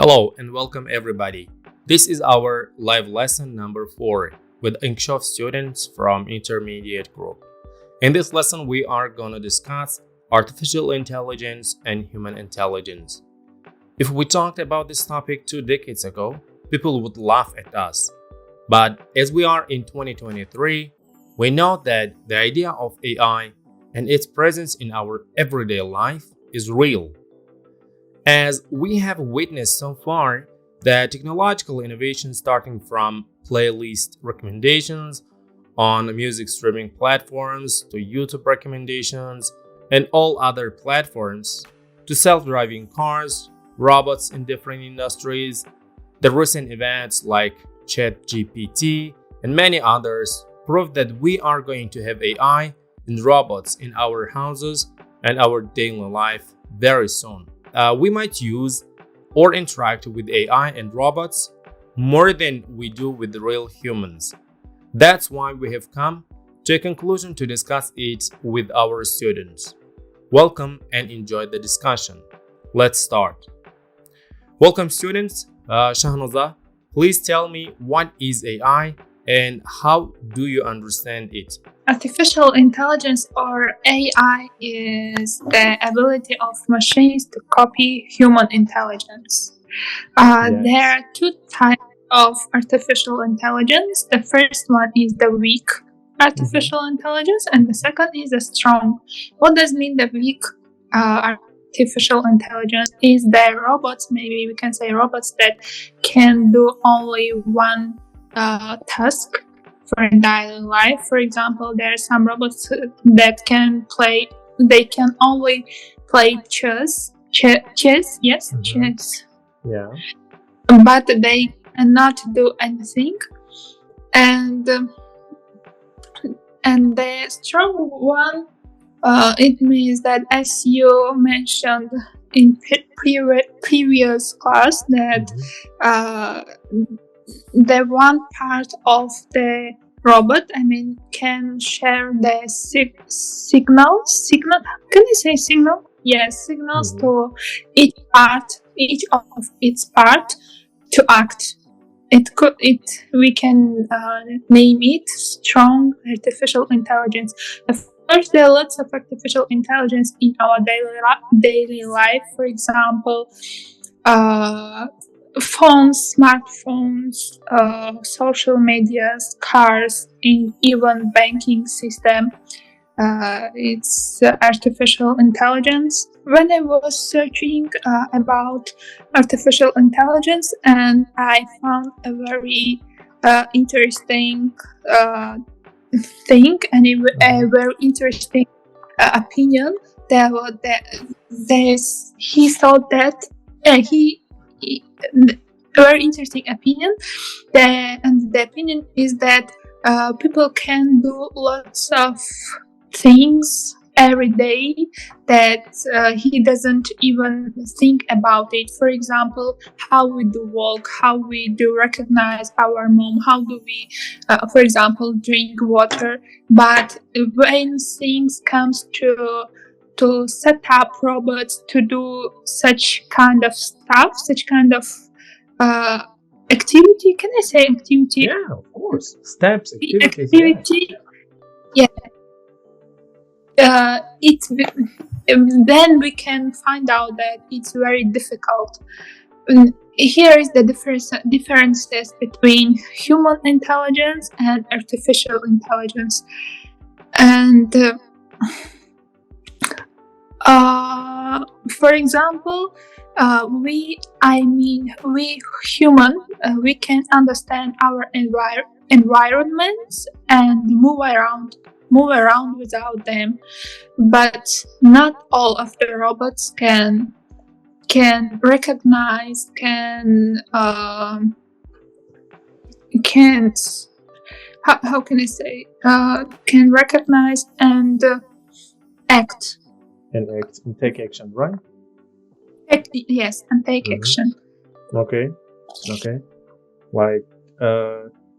Hello and welcome everybody. This is our live lesson number 4 with Inkishof students from intermediate group. In this lesson, we are going to discuss artificial intelligence and human intelligence. If we talked about this topic 2 decades ago, people would laugh at us. But as we are in 2023, we know that the idea of AI and its presence in our everyday life is real. As we have witnessed so far, the technological innovation starting from playlist recommendations on music streaming platforms to YouTube recommendations and all other platforms to self-driving cars, robots in different industries, the recent events like ChatGPT and many others prove that we are going to have AI and robots in our houses and our daily life very soon. We might use or interact with AI and robots more than we do with the real humans. That's why we have come to a conclusion to discuss it with our students. Welcome and enjoy the discussion. Let's start. Welcome students. Shahnoza, please tell me what is AI and how do you understand it? Artificial intelligence or AI is the ability of machines to copy human intelligence. There are two types of artificial intelligence. The first one is the weak artificial intelligence and the second is the strong. What does mean the weak artificial intelligence? Is the robots, maybe we can say robots that can do only one task for daily life. For example, there are some robots that can only play chess. Chess. Yeah. But they cannot do anything. And the strong one, it means that, as you mentioned in previous class, that the one part of the robot, can share the signals. Can you say signal? Yes, signals to each of its part to act. We can name it strong artificial intelligence. Of course, there are lots of artificial intelligence in our daily life. For example, phones, smartphones, social medias, cars, and even banking system. It's artificial intelligence. When I was searching about artificial intelligence, and I found a very interesting thing and a very interesting opinion. He thought that very interesting opinion, and the opinion is that people can do lots of things every day that he doesn't even think about it. For example, how we do walk, how we do recognize our mom, how do we, for example, drink water. But when things comes to set up robots to do such kind of stuff, such kind of activity. Can I say activity? Yeah, of course. Steps, activities. Activity. Yeah. Then we can find out that it's very difficult. Here is the differences between human intelligence and artificial intelligence. And for example, we human, we can understand our environments and move around without them, but not all of the robots can recognize, how can I say, can recognize and act. And take action, right? Yes, and take action. Okay. Like,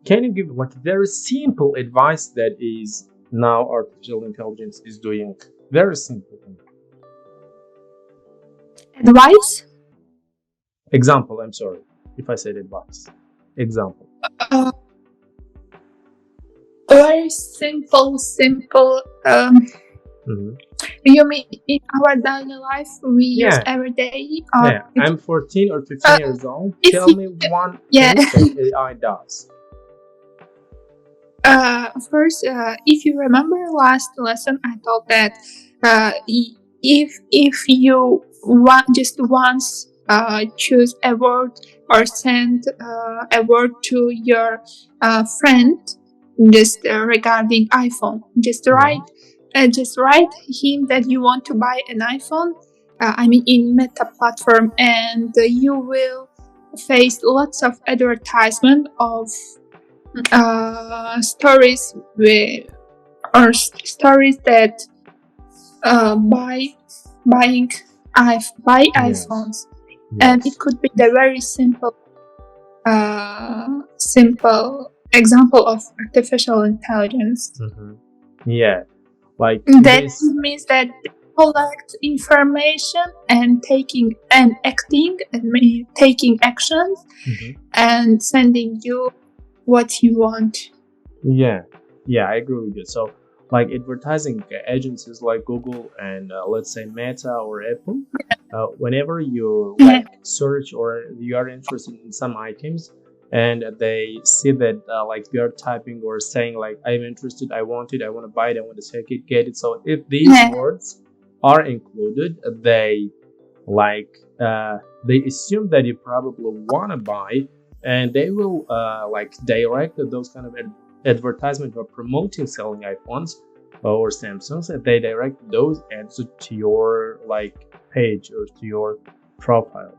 can you give like very simple advice that is now artificial intelligence is doing? Very simple thing. Advice? Example, I'm sorry if I said advice. Example. Very simple. You mean in our daily life we use every day? I'm 14 or 15 years old. Tell me one thing that AI does. First, if you remember last lesson, I thought that if you just once choose a word or send a word to your friend just regarding iPhone, just write him that you want to buy an iPhone. In Meta platform, and you will face lots of advertisement of stories that buying iPhones, and it could be the very simple example of artificial intelligence. Like that means that they collect information and taking actions and sending you what you want. I agree with you. So like advertising agencies like Google and let's say Meta or Apple, whenever you like search or you are interested in some items and they see that like you are typing or saying like I'm interested, I want it, I want to buy it, I want to take it, get it. So if these words are included, they assume that you probably want to buy, and they will like direct those kind of advertisement or promoting selling iPhones or Samsungs, and they direct those ads to your like page or to your profile.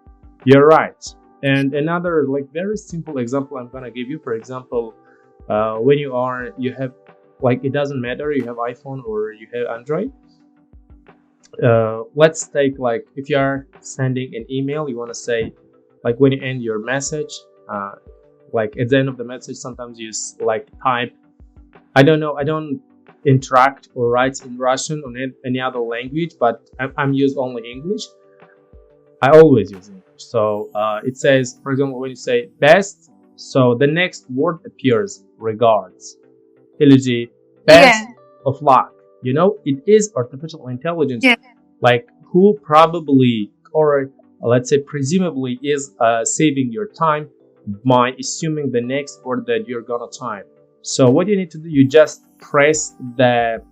You're right. And another like very simple example I'm gonna give you, for example, when you have like, it doesn't matter you have iPhone or you have Android. Let's take like if you are sending an email, you want to say like when you end your message, like at the end of the message, sometimes you like type, I don't interact or write in Russian or any other language, but I'm use only English. I always use English. So it says, for example, when you say best, so the next word appears regards, elegy, best of luck. You know, it is artificial intelligence, like who probably, or let's say presumably, is saving your time by assuming the next word that you're gonna type. So what you need to do, you just press the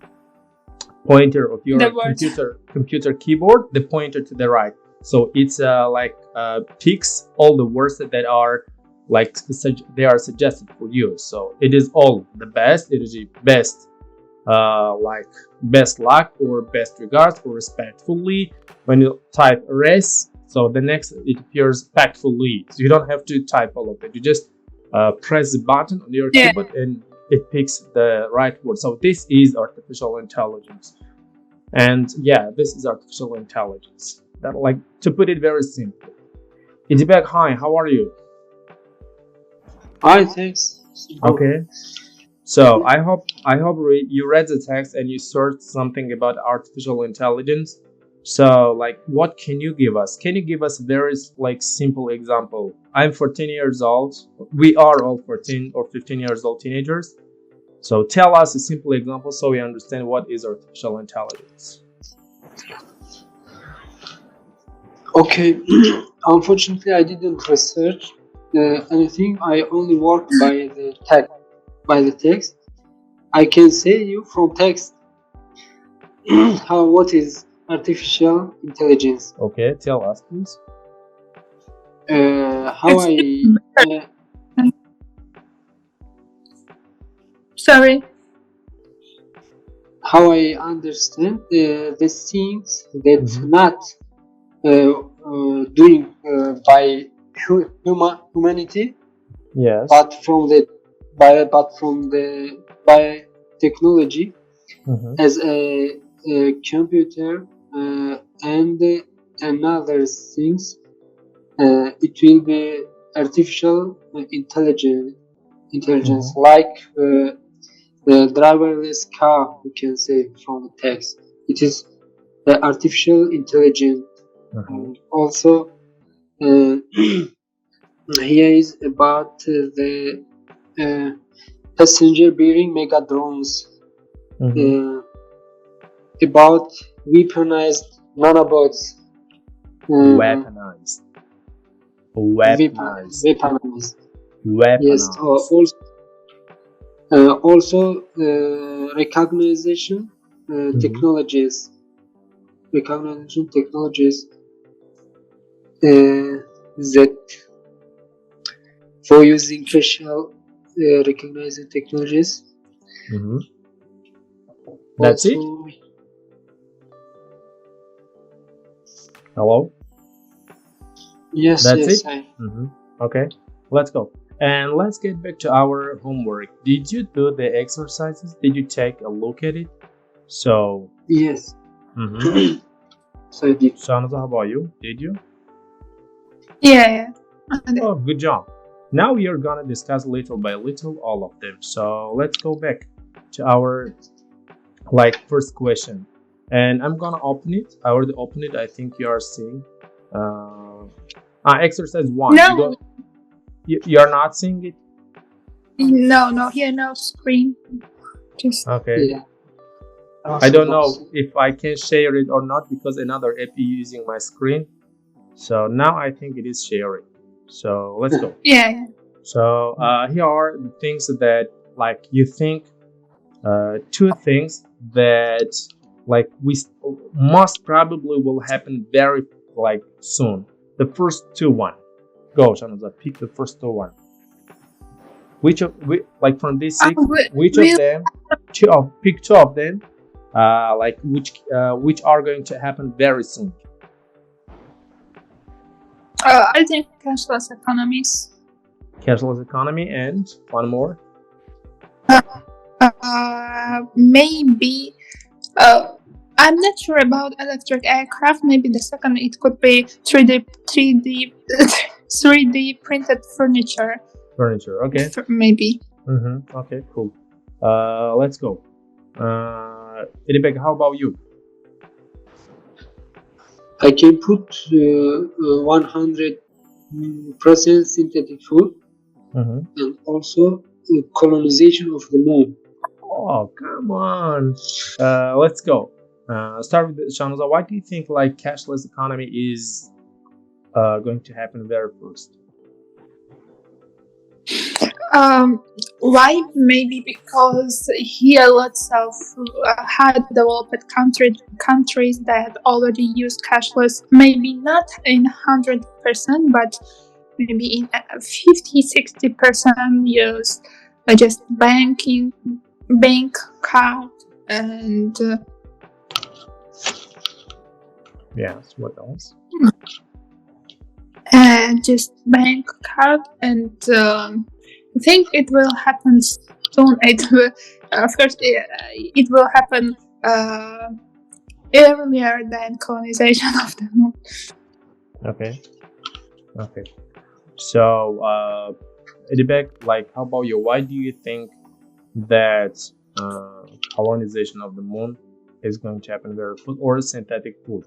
pointer of your computer keyboard, the pointer to the right. So it's picks all the words that are like they are suggested for you. So it is all the best, it is best, like best luck or best regards or respectfully. When you type res, so the next it appears factfully. So you don't have to type all of it. You just press the button on your keyboard and it picks the right word. So this is artificial intelligence. And this is artificial intelligence. That, like, to put it very simple. Idibek, hi, how are you? Hi, thanks. Okay. So I hope you read the text and you searched something about artificial intelligence. So like, what can you give us? Can you give us a very like simple example? I'm 14 years old. We are all 14 or 15 years old teenagers. So tell us a simple example so we understand what is artificial intelligence. Okay. Unfortunately, I didn't research anything. I only worked by the text. I can say you from text what is artificial intelligence. Okay, tell us, please. How I understand the things that not doing by humanity, but from by technology, as a computer and another things. It will be artificial intelligence, like the driverless car. We can say from the text, it is the artificial intelligence. Also, Uh, here is about the passenger bearing mega drones. About weaponized nanobots. Weaponized. Weaponized. Yes. Also recognition technologies. Recognition technologies. That for using facial recognizing technologies. That's also, it. Hello. Yes. That's yes. it. Okay. Let's go. And let's get back to our homework. Did you do the exercises? Did you take a look at it? So. Yes. So I did. Shanaza, how about you? Did you? Yeah. Oh, good job. Now we are gonna discuss little by little all of them. So let's go back to our first question, and I'm gonna open it. I already opened it. I think you are seeing. Exercise 1. No. You're not seeing it. No. Here, no screen. Just okay. Yeah. I don't know if I can share it or not because another app is using my screen. So now I think it is sharing. So let's go. Yeah. So here are the things that you think, 2 things that we most probably will happen very soon. The first 2 one. Go, Shanaza, pick the first 2 one. From these 6, which of them? Pick 2 of them. Which are going to happen very soon. I think cashless economies. Cashless economy, and one more. Maybe. I'm not sure about electric aircraft. Maybe the second it could be 3D printed furniture. Okay. Maybe. Okay, cool. Let's go. Rebecca, how about you? I can put 100% synthetic food, and also colonization of the moon. Oh, come on. Let's go. Start with Shanaza. Why do you think cashless economy is going to happen very first? Why? Maybe because here lots of high developed countries that already use cashless, maybe not in 100%, but maybe in 50-60% use just bank card and yes, what else? Just bank card, and I think it will happen soon. It will, of course, it will happen earlier than colonization of the moon. Okay. So, Edibek, how about you? Why do you think that colonization of the moon is going to happen very soon, or synthetic food?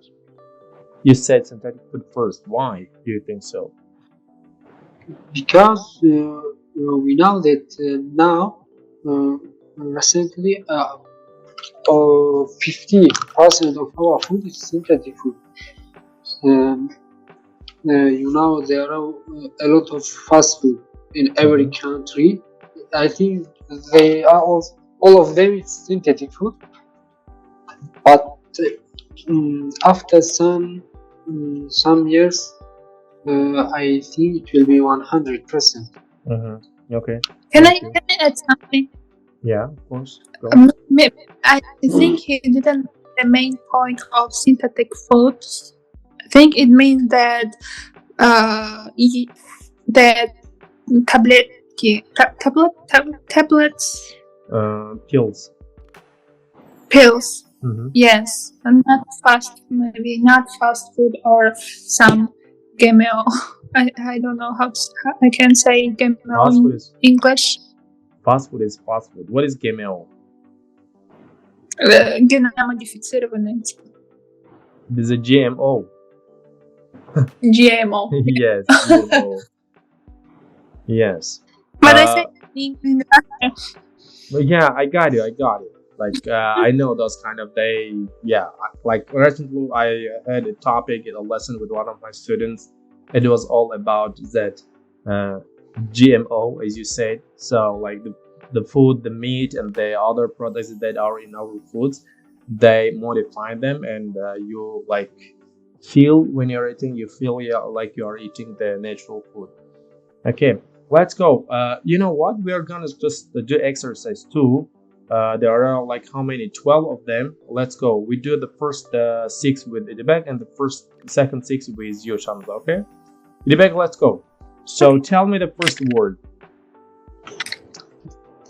You said synthetic food first. Why do you think so? Because we know that now recently 50% of our food is synthetic food. There are a lot of fast food in every country. I think they are all of them is synthetic food, but after some years, I think it will be 100%. Okay. Can I add something? Yeah, of course. Go. I think he didn't the main point of synthetic foods. I think it means that that tablets. Pills. Yes, and not fast food or some GMO. I don't know how I can say GMO in English. Fast food is fast food. What is GMO? Генно-модифицированные. This is a GMO. GMO. Yes, GMO. Yes. But I said in But yeah, I got you. Like I know those kind of like recently I had a topic in a lesson with one of my students. It was all about that GMO, as you said. So like the food, the meat, and the other products that are in our foods, they modify them, and you like feel when you're eating, you feel like you are eating the natural food. Okay, let's go. You know what? We are gonna just do exercise 2. There are like how many? 12 of them. Let's go. We do the first 6 with Idibek and the second 6 with you, Shamsa. Okay, Idibek, let's go. So tell me the first word.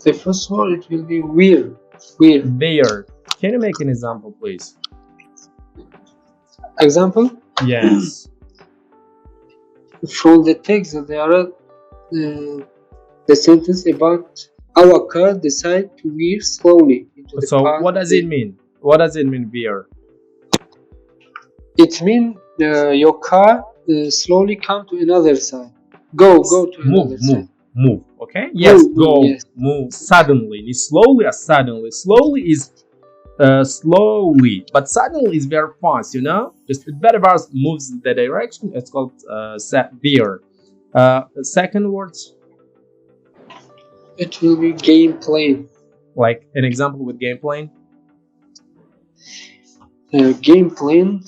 The first word, it will be weird. Weird. Bear. Can you make an example, please? Example? Yes. From the text, there are the sentence about our car decide to veer slowly into the So path. what does it mean? What does it mean, veer? It means your car slowly come to another side. Go to another side. Move. Okay. Yes. Go. Yes. Move. Suddenly. It's slowly or suddenly. Slowly is slowly, but suddenly is very fast. You know. Just it better moves the direction. It's called veer. Second word. It will be game plan. Like an example with game plan. Game plan.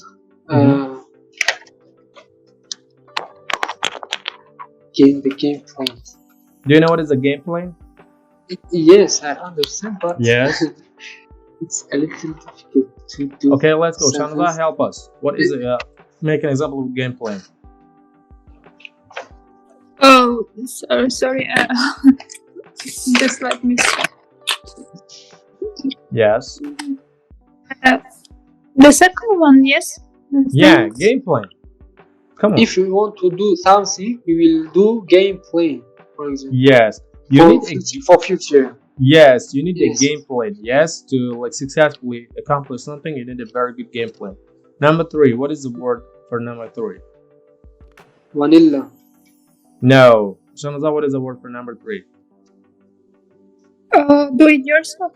The game plan. Do you know what is a game plan? Yes, I understand, but yes, it's a little difficult to do. Okay, let's go. Shanza, help us. What is it? Make an example of game plan. Oh, sorry. Just let me. Yes. The second one, yes. Yeah, game plan. Come on. If you want to do something, we will do game plan, for example. Yes. For future. Yes, you need a game plan. Yes, to like successfully accomplish something, you need a very good game plan. Number 3. What is the word for number 3? Vanilla. No. Shanaza, what is the word for number 3? Do it yourself.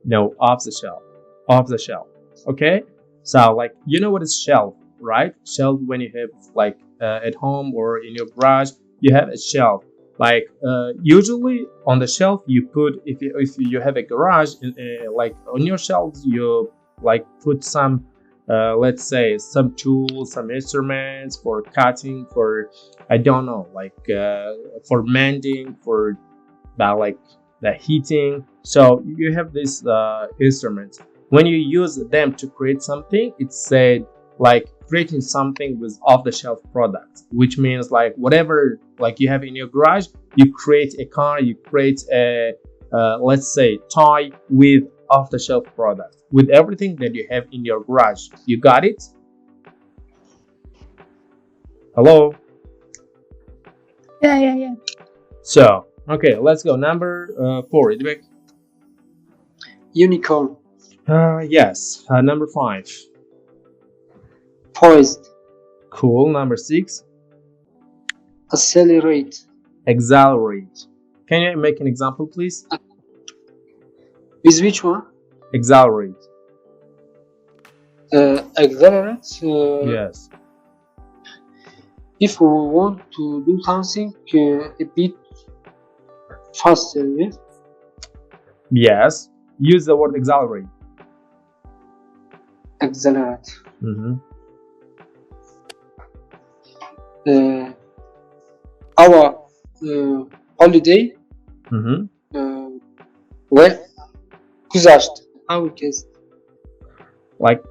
No, off the shelf. Off the shelf. Okay. So like you know what is shelf, right? Shelf when you have like at home or in your garage, you have a shelf. Like usually on the shelf you put if you have a garage like on your shelves you like put some let's say some tools, some instruments for cutting, for I don't know, like for mending, for like the heating. So you have these instruments. When you use them to create something, it's said like creating something with off-the-shelf products, which means like whatever like you have in your garage, you create a car, you create a let's say toy with off-the-shelf products, with everything that you have in your garage. You got it? Hello? Yeah. So okay, let's go. Number 4. Unicorn. Yes. Number 5. Poised. Cool. Number 6. Accelerate. Exhilarate. Can you make an example, please? With which one? Exhilarate. Accelerate. Yes. If we want to do something a bit faster, yes? Yes. Use the word exhilarate. Accelerate. Our holiday where güzashti. How we can say? Like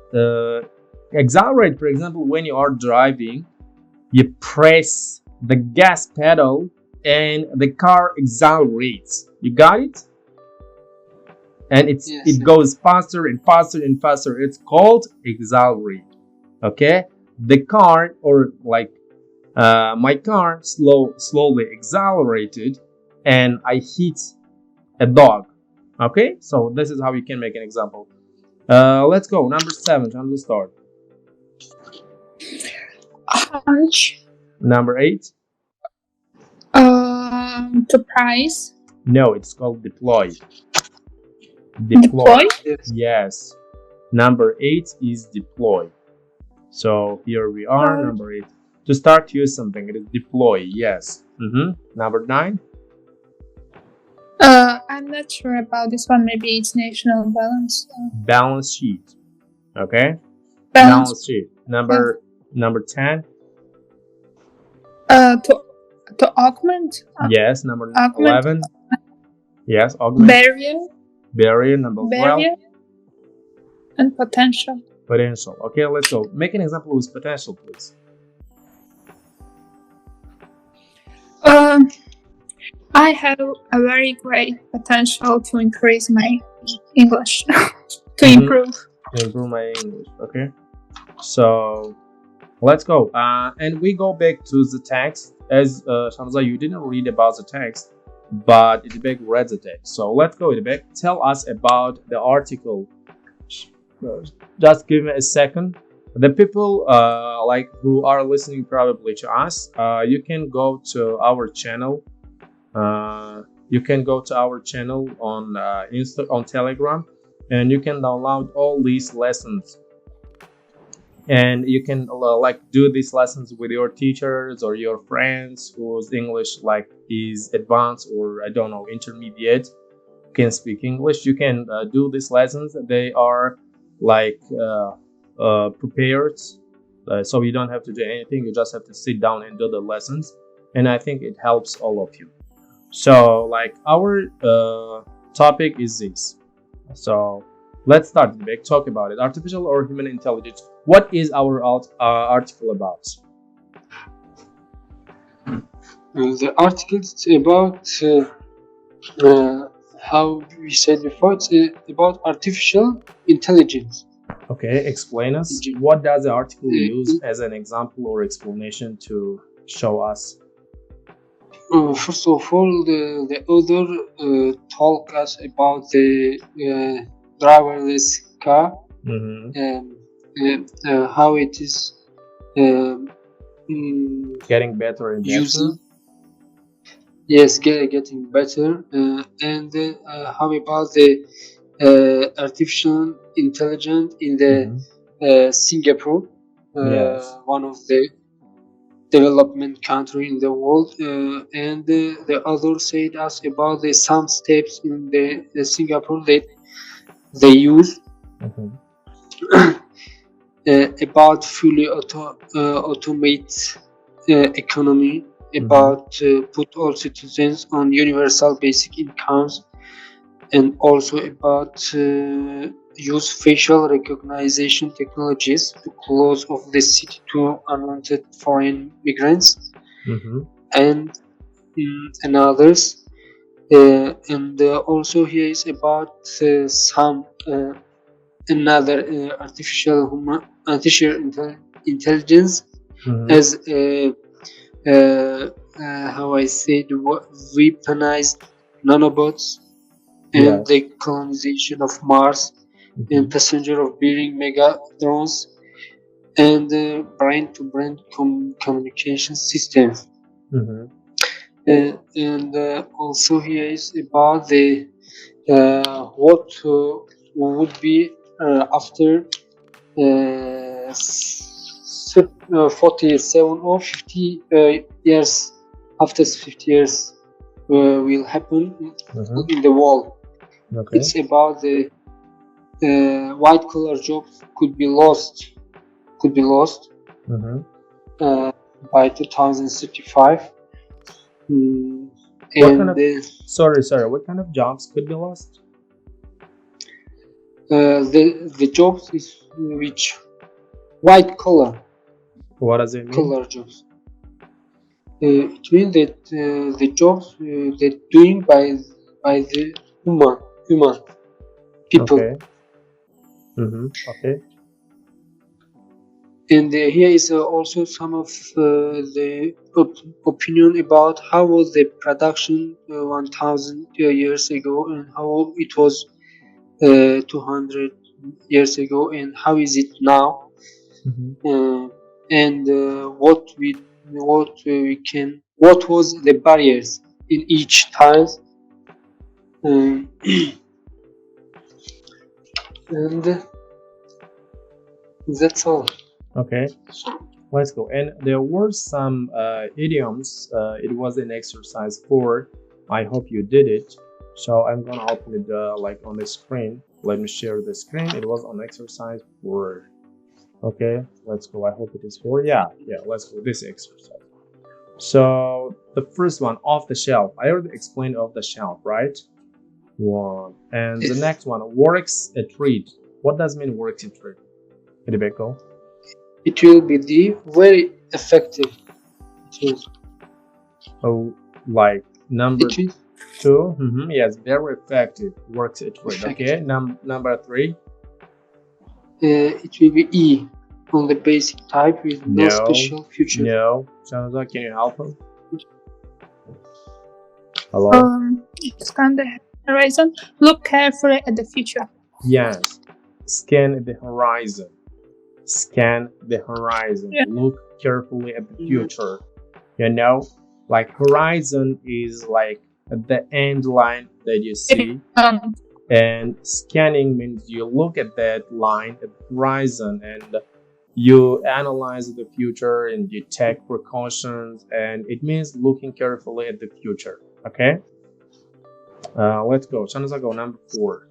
exhilarate, for example, when you are driving, you press the gas pedal and the car exhilarates. You got it? And it goes faster and faster and faster. It's called exhilarate. Okay, the car or like my car slowly accelerated and I hit a dog. Okay, so this is how you can make an example. Let's go. Number 7. Time to start. hunch, Number 8. to price, No, it's called deploy. deploy, Yes. Yes. Number 8 is deploy. So here we are, number 8. To start use something, it is deploy. Yes. Number 9. I'm not sure about this one. Maybe it's national balance. Balance sheet. Okay. Balance. Balance sheet. Number 10. To augment. Yes. Number Augment. 11. Yes. Augment. Barrier. Number 12. Barrier. And potential. Potential. Okay, let's go. Make an example with potential, please. I have a very great potential to increase my English, to improve. To improve my English. Okay. So let's go. And we go back to the text. As Shamza, you didn't read about the text, but Idibek read the text. So let's go, Idibek. Tell us about the article. Just give me a second. The people like who are listening probably to us, you can go to our channel. You can go to our channel on on Telegram, and you can download all these lessons. And you can like do these lessons with your teachers or your friends whose English like is advanced or I don't know intermediate, can speak English. You can do these lessons. They are like prepared, so you don't have to do anything. You just have to sit down and do the lessons, and I think it helps all of you. So like our topic is this. So let's start the big talk about it. Artificial or human intelligence. What is our article about? The article is about how we said before. It's about artificial intelligence. Okay, explain us. What does the article use as an example or explanation to show us? First of all, the author told us about the driverless car, how it is getting better and better. Yes, getting better, and how about the artificial intelligence in the Singapore, Yes. one of the development country in the world, and the other said us about the some steps in the Singapore that they use about fully automate economy, about put all citizens on universal basic incomes, and also about use facial recognition technologies to close off the city to unwanted foreign migrants, and others. And also here is about some another artificial intelligence as how I said, weaponized nanobots, and the colonization of Mars, and passenger of bearing mega drones, and brain-to-brain communication systems. And also here is about the what would be after 47 or 50 years. After 50 years will happen in the world. It's about the white collar jobs could be lost by 2035. What kind of jobs could be lost? The jobs is which white collar. What does it mean? Collar jobs. It means that the jobs they're doing by the human people. Okay. And here is also some of the opinion about how was the production 1,000 years ago, and how it was 200 years ago, and how is it now. and what was the barriers in each time, and that's all. Okay, let's go. And there were some idioms. It was an exercise 4. I hope you did it. So I'm gonna open it like on the screen. Let me share the screen. It was on exercise 4. Okay, let's go. I hope it is 4. Yeah, let's go this exercise. So the first one, off the shelf. I already explained off the shelf, right? 1. And the next one, works a treat. What does mean works a treat? Rebecca? It will be the very effective. Oh, like number 2? Yes, very effective. Works a treat. Okay, number 3? It will be E on the basic type with no special feature. No. Shanza, can you help him? Hello? Scan the horizon. Look carefully at the future. Yes. Scan the horizon. Scan the horizon. Yeah. Look carefully at the future. You know, like horizon is like the end line that you see. And scanning means you look at that line at the horizon and you analyze the future and you take precautions, and it means looking carefully at the future. Okay, let's go. Shanaza, go number 4.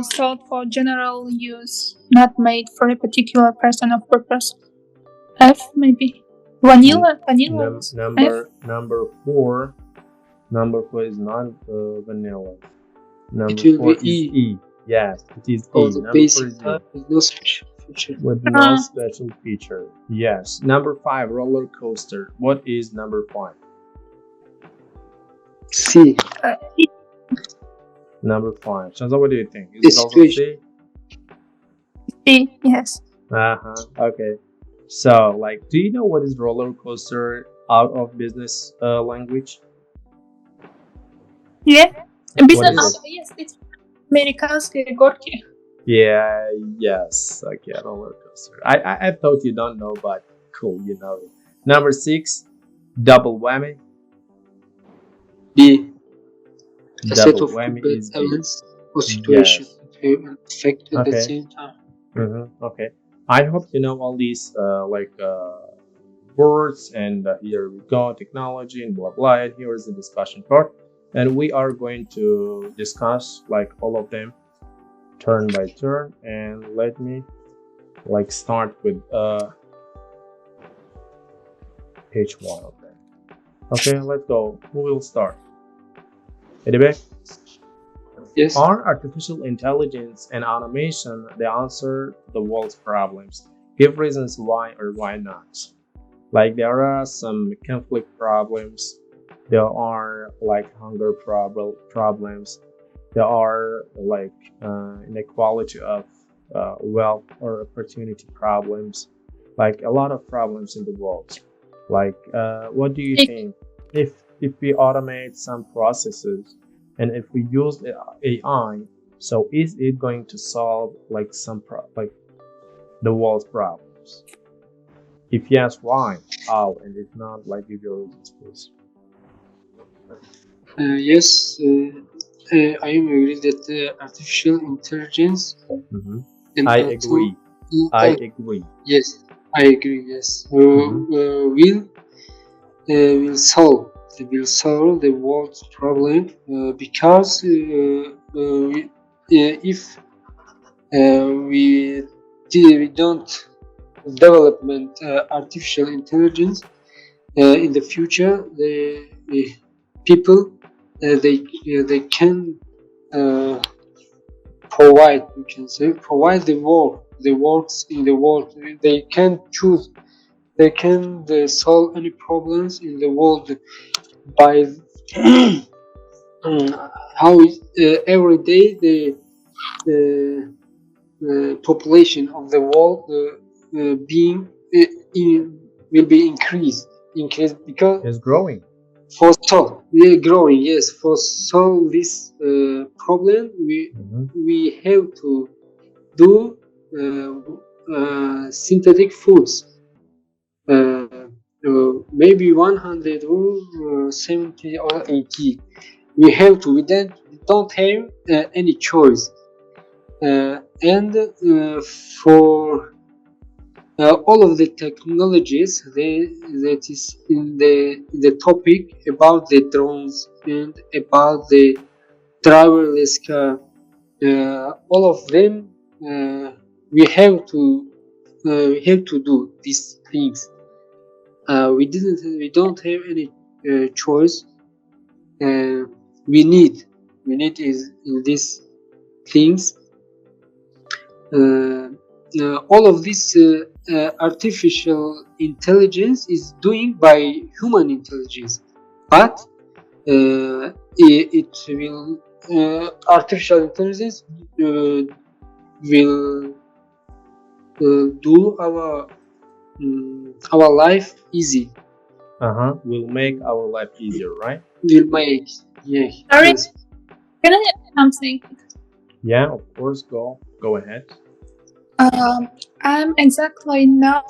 Sold for general use, not made for a particular person or purpose. F maybe. Vanilla. Number 4. Number 4 is not vanilla. Number 4 is E. Yes, it is E. Number 4 is E. With no special feature. With no special feature. Yes. Number 5, roller coaster. What is number 5? C. Number 5. Shanza, what do you think? Is it also C? C, yes. Okay. So, like, do you know what is roller coaster out of business language? Yeah. Business. Yes, it's Amerikanske горки. Yeah. Yes. Okay. Roller coaster. I thought you don't know, but cool. You know it. Number 6, double whammy. B. A set Double of whammy is B. elements or situations that affect at the same time. Okay. I hope you know all these words, and here we go, technology and blah blah. And here is the discussion part, and we are going to discuss like all of them turn by turn. And let me like start with page 1 of them. Okay, let's go. Who will start? Edebe? Yes. Are artificial intelligence and automation the answer to the world's problems? Give reasons why or why not. Like there are some conflict problems, there are like hunger problems, there are like inequality of wealth or opportunity problems, like a lot of problems in the world. Like what do you think if we automate some processes and if we use AI, so is it going to solve like some like the world's problems? If yes, why? How? And if not, like give your reasons, please. Yes, I am agree that artificial intelligence. And I agree. Yes, I agree. Yes, will solve the world's problem because if we don't development artificial intelligence in the future, the people they can provide, you can say, provide the works in the world. They can choose, they can solve any problems in the world by how every day the population of the world will be increased because it's growing. For solve this problem, we have to do synthetic foods, maybe 100 or 70 or 80. We don't have any choice, and for all of the technologies that is in the topic about the drones and about the driverless car, all of them we have to do these things. We don't have any choice. We need is in these things. All of this artificial intelligence is doing by human intelligence, but it will artificial intelligence will do our life easy. Will make our life easier, right? Will make, yeah. Sorry? Yes. Can I add something? Yeah, of course. Go ahead. I'm exactly not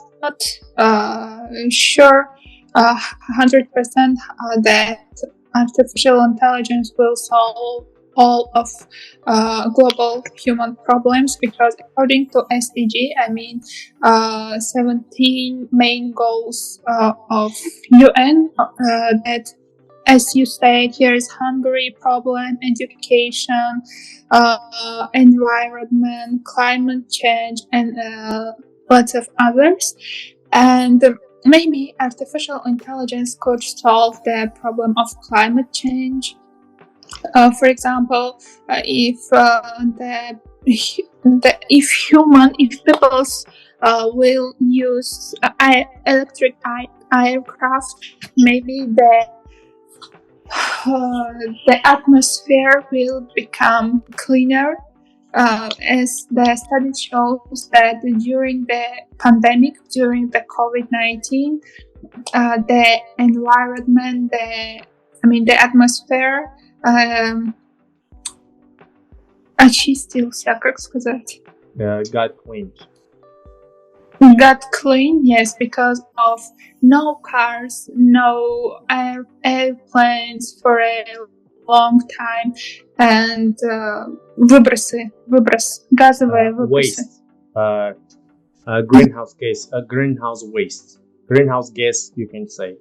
sure 100% that artificial intelligence will solve all of global human problems, because according to SDG, 17 main goals of UN, that, as you said, here is Hungary problem, education, environment, climate change, and lots of others. And maybe artificial intelligence could solve the problem of climate change. For example, if people will use electric aircraft, maybe the atmosphere will become cleaner, as the study shows that during the pandemic, during the COVID-19, the environment, the atmosphere очистился, как сказать? Got cleaned. Got clean, yes, because of no cars, no airplanes for a long time, and газовые выбросы. Waste. Greenhouse waste. Greenhouse gas, you can say.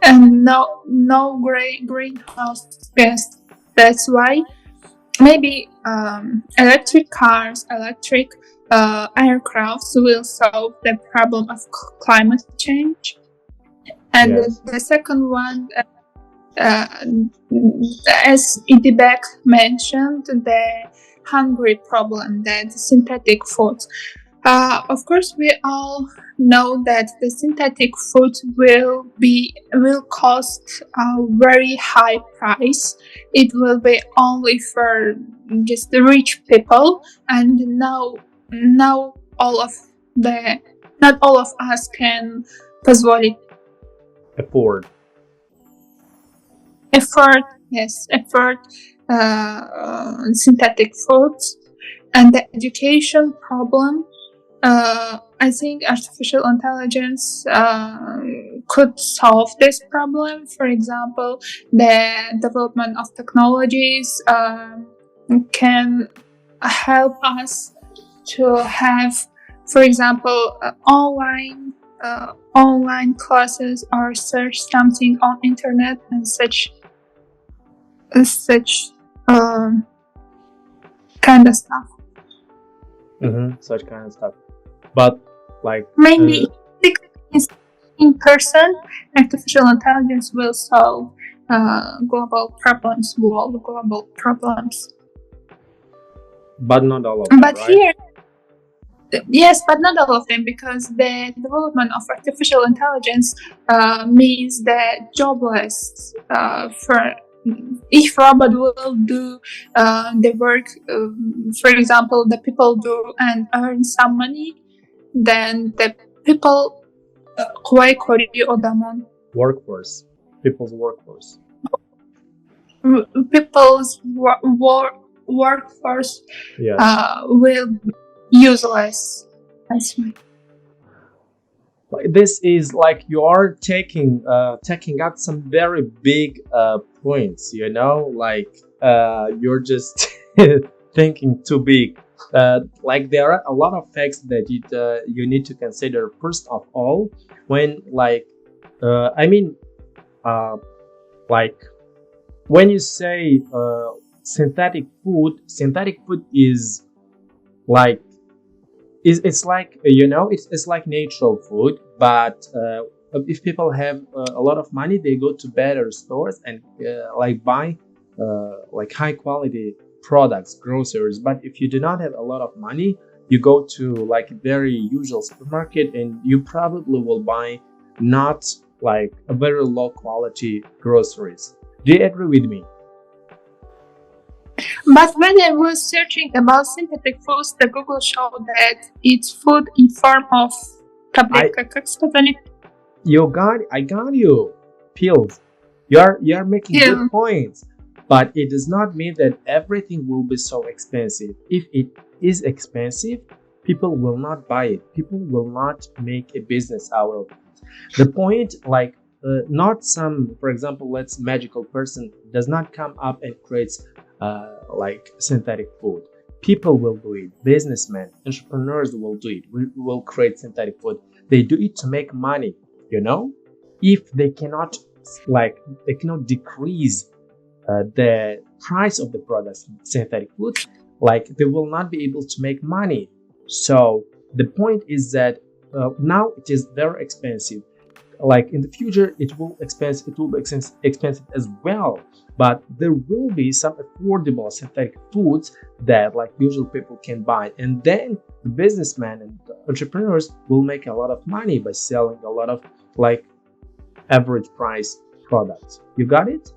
And no greenhouse gas. That's why maybe electric cars, electric aircrafts will solve the problem of climate change. And Yes. the second one, as Idibek mentioned, the hungry problem, the synthetic foods. Of course, we all know that the synthetic food will cost a very high price. It will be only for just the rich people, and not all of us can позволить. Afford synthetic foods. And the education problem, I think artificial intelligence could solve this problem. For example, the development of technologies can help us to have, for example, online classes, or search something on internet and such kind of stuff. Such kind of stuff. But like Maybe in person, artificial intelligence will solve global problems, world global problems. But not all of them, But right? here, yes, but not all of them, because the development of artificial intelligence means that jobless. If robot will do the work, for example, the people do and earn some money, then the people Odamon. Workforce. People's workforce. People's workforce Yes. will useless. I think. This is like you are taking out some very big points, you know, like you're just thinking too big. Like there are a lot of facts that you need to consider. First of all, when like when you say synthetic food is like it's like, you know, it's like natural food, but if people have a lot of money, they go to better stores and like buy like high quality products, groceries. But if you do not have a lot of money, you go to like a very usual supermarket and you probably will buy not like a very low quality groceries. Do you agree with me? But when I was searching about synthetic foods, the Google showed that it's food in form of таблетка. Как сказали? I got you. Pills. You're making good points. But it does not mean that everything will be so expensive. If it is expensive, people will not buy it. People will not make a business out of it. The point, like, not some, for example, let's magical person does not come up and creates like synthetic food. People will do it. Businessmen, entrepreneurs will do it. We will create synthetic food. They do it to make money, you know? If they cannot decrease the price of the products, synthetic food, like they will not be able to make money. So the point is that now it is very expensive. Like in the future, it will be expensive as well. But there will be some affordable synthetic foods that like usual people can buy, and then the businessmen and the entrepreneurs will make a lot of money by selling a lot of like average price products. You got it?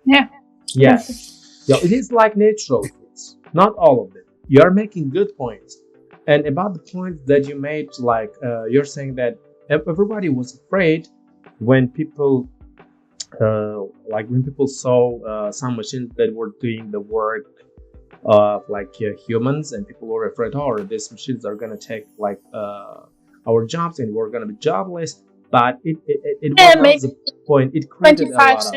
Yeah. Yes. Yeah, it is like natural foods, not all of them. You are making good points. And about the point that you made, like you're saying that everybody was afraid when people saw some machines that were doing the work of like humans, and people were afraid, oh, these machines are gonna take like our jobs and we're gonna be jobless. But it was not the point. It created a lot of.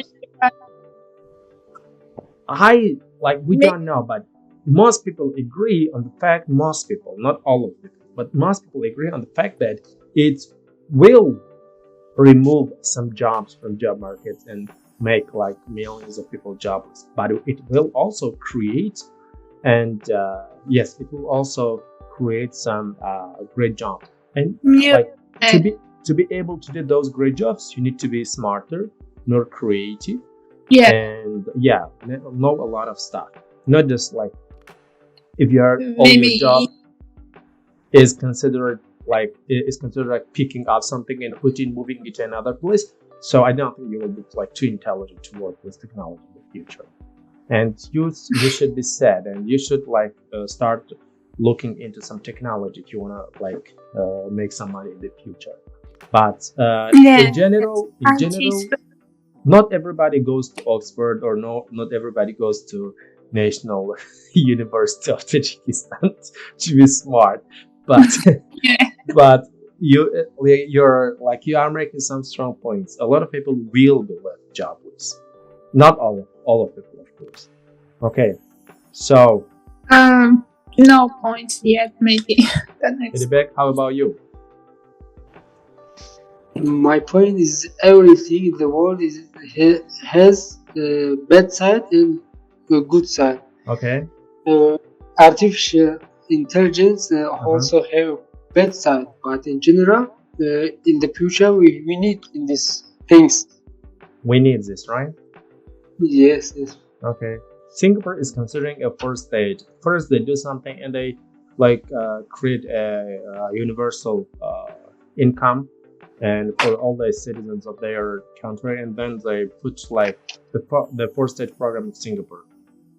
We don't know, but most people agree on the fact. Most people, not all of them, but most people agree on the fact that it will remove some jobs from job markets and make like millions of people jobless. But it will also create, and yes, it will also create some great jobs. And like to be able to do those great jobs, you need to be smarter, more creative, and know a lot of stuff. Not just like if your job is considered like picking up something and moving it to another place. So I don't think you will be like too intelligent to work with technology in the future. And you should be sad, and you should like start looking into some technology if you wanna like make some money in the future. But in general, not everybody goes to Oxford, or not everybody goes to National University of Tajikistan to be smart. But but you are making some strong points. A lot of people will be left jobless. Not all of people, of course. Okay, so no points yet. Maybe the next. Rebecca, how about you? My point is everything in the world has a bad side and a good side. Okay. Artificial intelligence also have bad side, but in general, in the future we need these things. We need this, right? Yes. Okay. Singapore is considering a first stage. First, they do something and they like create a universal income and for all the citizens of their country, and then they put like the first stage program of Singapore.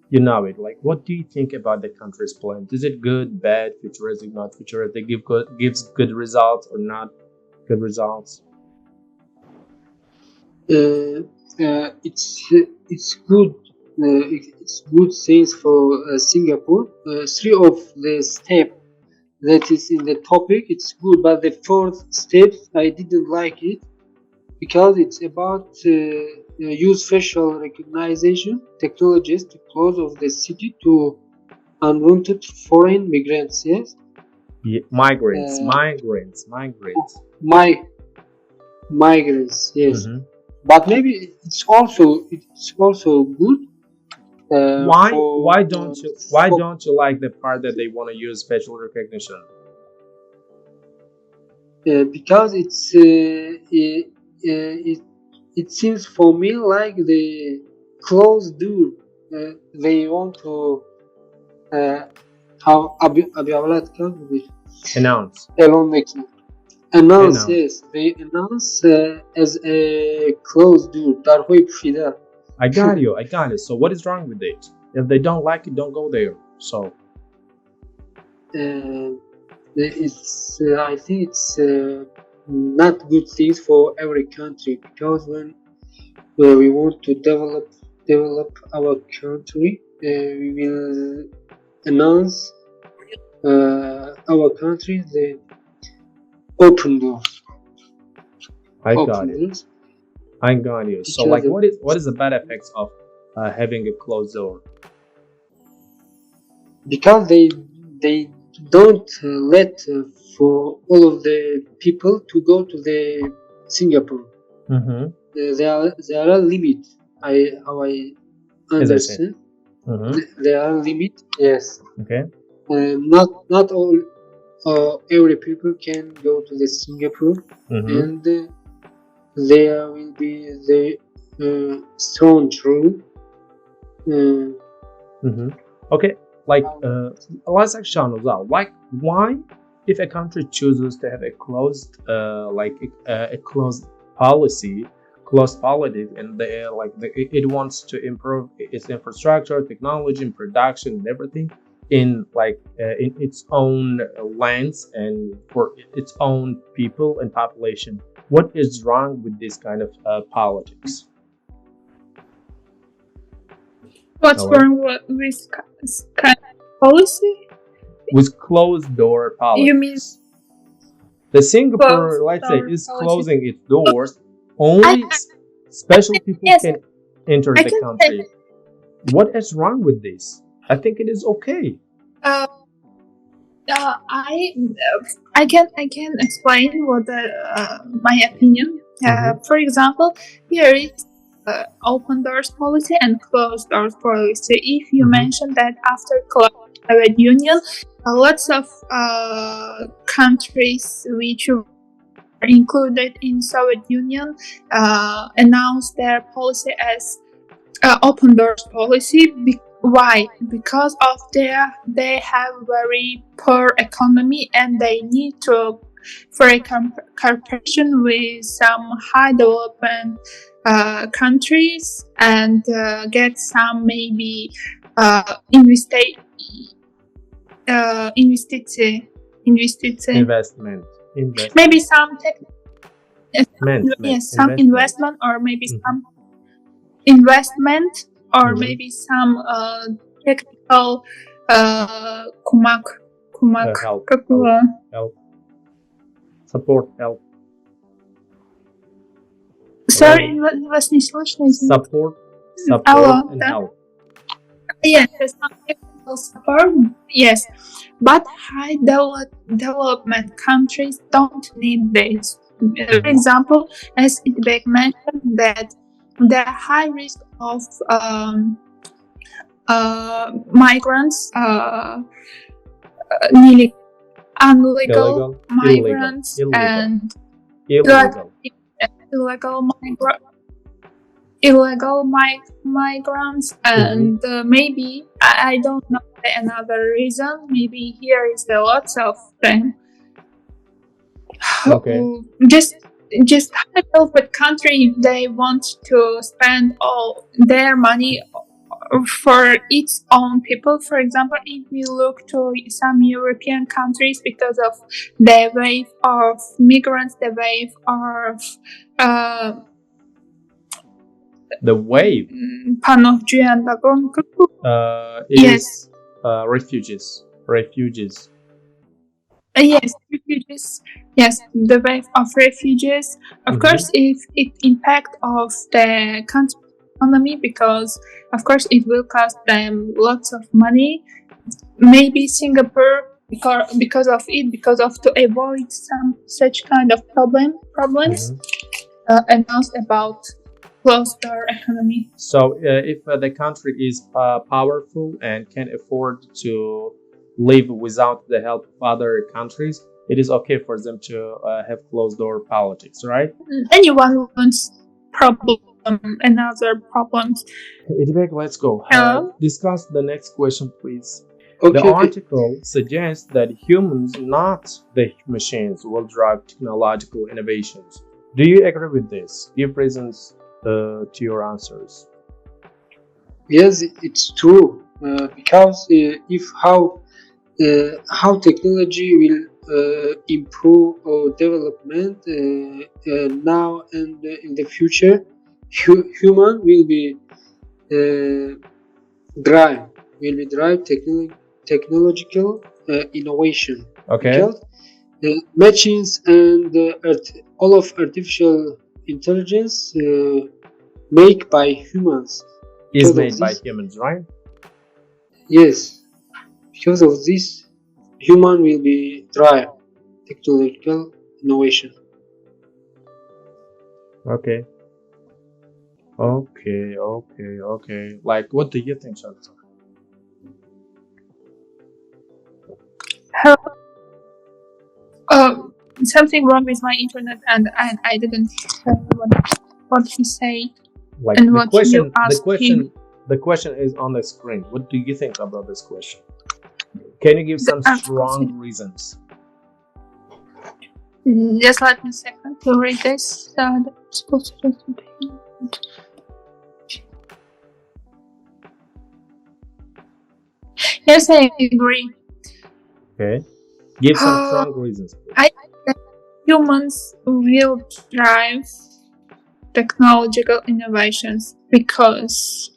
You know it. Like, what do you think about the country's plan? Is it good, bad, futuristic, not futuristic? Gives good results or not good results? It's good it's good things for Singapore. Three of the step that is in the topic, it's good, but the fourth step I didn't like it because it's about use facial recognition technologies to close off the city to unwanted foreign migrants. Yes, migrants. Migrants. Yes, but maybe it's also good. Why don't you like the part that they want to use facial recognition? Because it seems for me like the closed door. They want to Announce. Yes, they announce as a closed door. Дарҳои пӯшида. I got you. So what is wrong with it? If they don't like it, don't go there. So I think it's not good things for every country, because when we want to develop our country, we will announce our country the open doors. I got you. So like, what is the bad effects of having a closed door? Because they don't let for all of the people to go to the Singapore. There are limit. How I understand. There are limit. Yes. Okay. Not all every people can go to the Singapore, and there will be the strong rule. Okay. Like let's actually know, like, why, if a country chooses to have a closed closed policy, and it wants to improve its infrastructure, technology, and production, and everything in its own lands and for its own people and population, what is wrong with this kind of politics? What's wrong with this kind of policy? With closed door policy. You mean the Singapore, let's say, is closing its doors. Only special people can enter the country. What is wrong with this? I think it is okay. I can explain what my opinion. For example, here is open doors policy and closed doors policy. If you mention that after Soviet Union, lots of countries which were included in Soviet Union announced their policy as open doors policy. Why? Because of they have very poor economy, and they need to, for a comparison with some high development countries, and get some maybe investment. Maybe some some investment, or maybe some investment, or maybe some technical support help. Sorry, вас не слышно. Support and help. Yes, some technical support. Yes, but high development countries don't need this. For example, as Itbek mentioned, that the high risk of migrants, unlegal migrants, and illegal migrants, and maybe I don't know another reason. Maybe here is a lots of them. Okay. Just high developed country, they want to spend all their money for its own people. For example, if we look to some European countries, because of the wave of migrants, the wave of The wave. پناهجویندگان. It Yes. is refugees. Refugees. Yes, refugees. Yes, the wave of refugees. Of course, if it impact of the country economy, because of course it will cost them lots of money. Maybe Singapore, because of to avoid some such kind of problems, announced about close their economy. So if the country is powerful and can afford to live without the help of other countries, it is okay for them to have closed door politics, right? Anyone wants another problems. Idibek, let's go. Discuss the next question, please. Okay. The article suggests that humans, not the machines, will drive technological innovations. Do you agree with this? Give reasons to your answers. Yes, it's true. Because if how technology will improve our development now and in the future, human will be drive technological innovation. Okay. Because machines and all of artificial intelligence made by humans. Is made by humans, right? Yes. Because of this, human will be drive technological innovation. Okay. Like, what do you think, Shanta? Something wrong with my internet, and I didn't hear what he said. Like, and the what question, you asked him. the question is on the screen. What do you think about this question? Can you give some strong reasons? Just let me a second to read this. Yes, I agree. Okay. Give some strong reasons. I think humans will drive technological innovations because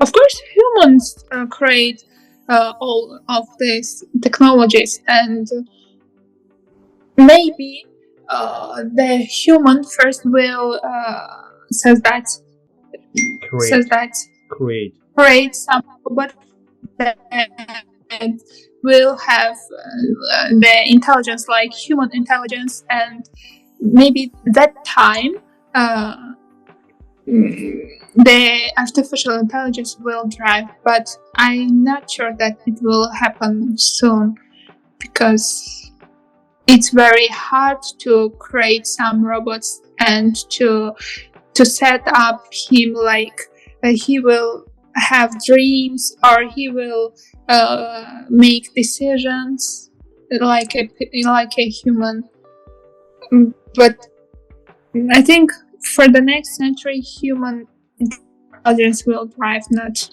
of course humans create all of these technologies, and maybe the human first will create some robot that will have the intelligence like human intelligence, and maybe that time the artificial intelligence will drive, but I'm not sure that it will happen soon, because it's very hard to create some robots and to set up him like he will have dreams, or he will make decisions like a human. But I think for the next century, human intelligence will drive, not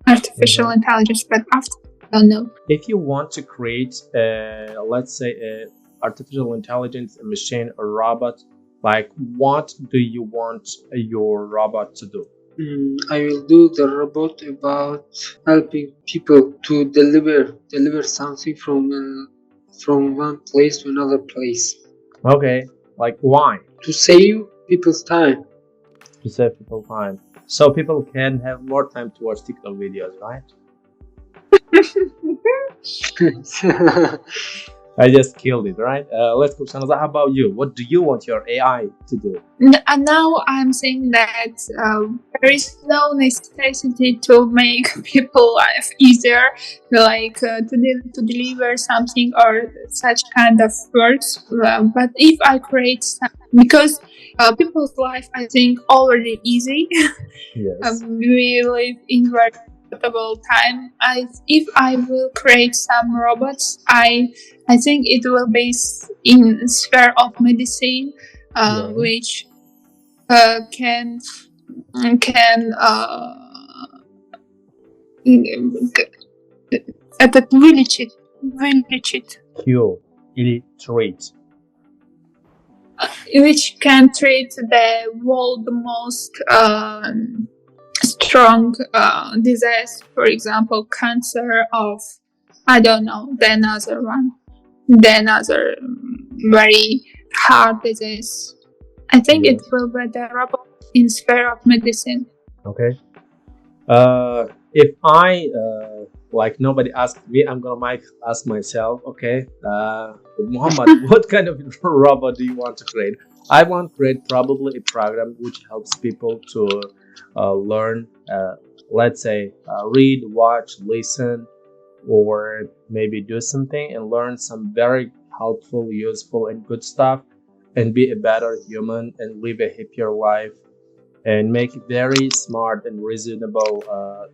artificial intelligence. But after, I don't know. If you want to create, let's say, a artificial intelligence, a machine, a robot, like, what do you want your robot to do? I will do the robot about helping people to deliver something from one place to another place. Okay, like, why? To save people's time. To save people's time. So people can have more time to watch TikTok videos, right? I just killed it, right? Let's go, Shanaza. How about you? What do you want your AI to do? Now I'm saying that there is no necessity to make people life easier, like to deliver something or such kind of works. But if I create some, because people's life, I think, already easy. Yes. We live in very comfortable time. If I will create some robots, I think it will be in sphere of medicine, which can это вылечить. Cure, или treat. which can treat the world most strong disease, for example, cancer of, I don't know, the another one, the another very hard disease. I think it will be the robot in sphere of medicine. Okay. If I like nobody asked me, I'm gonna ask myself. Okay, Muhammad, what kind of robot do you want to create? I want to create probably a program which helps people to learn, let's say, read, watch, listen, or maybe do something and learn some very helpful, useful, and good stuff, and be a better human and live a happier life, and make very smart and reasonable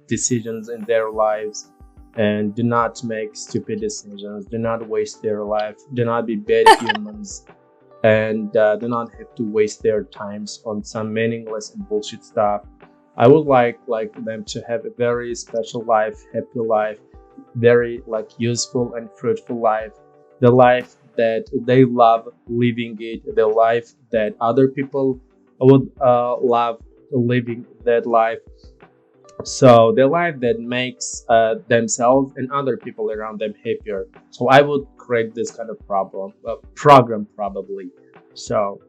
decisions in their lives, and do not make stupid decisions, do not waste their life, do not be bad humans, and do not have to waste their times on some meaningless and bullshit stuff. I would like them to have a very special life, happy life, very useful and fruitful life, the life that they love living it, the life that other people would love living that life. So the life that makes themselves and other people around them happier. So I would create this kind of program probably. So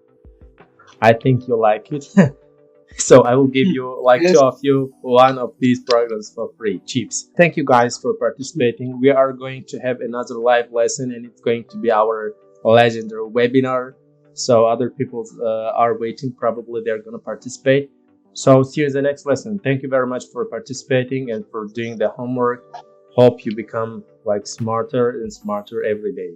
I think you like it. So I will give you Yes. two of you one of these programs for free, chips. Thank you guys for participating. We are going to have another live lesson, and it's going to be our legendary webinar. So other people are waiting. Probably they're going to participate. So see you in the next lesson. Thank you very much for participating and for doing the homework. Hope you become smarter and smarter every day.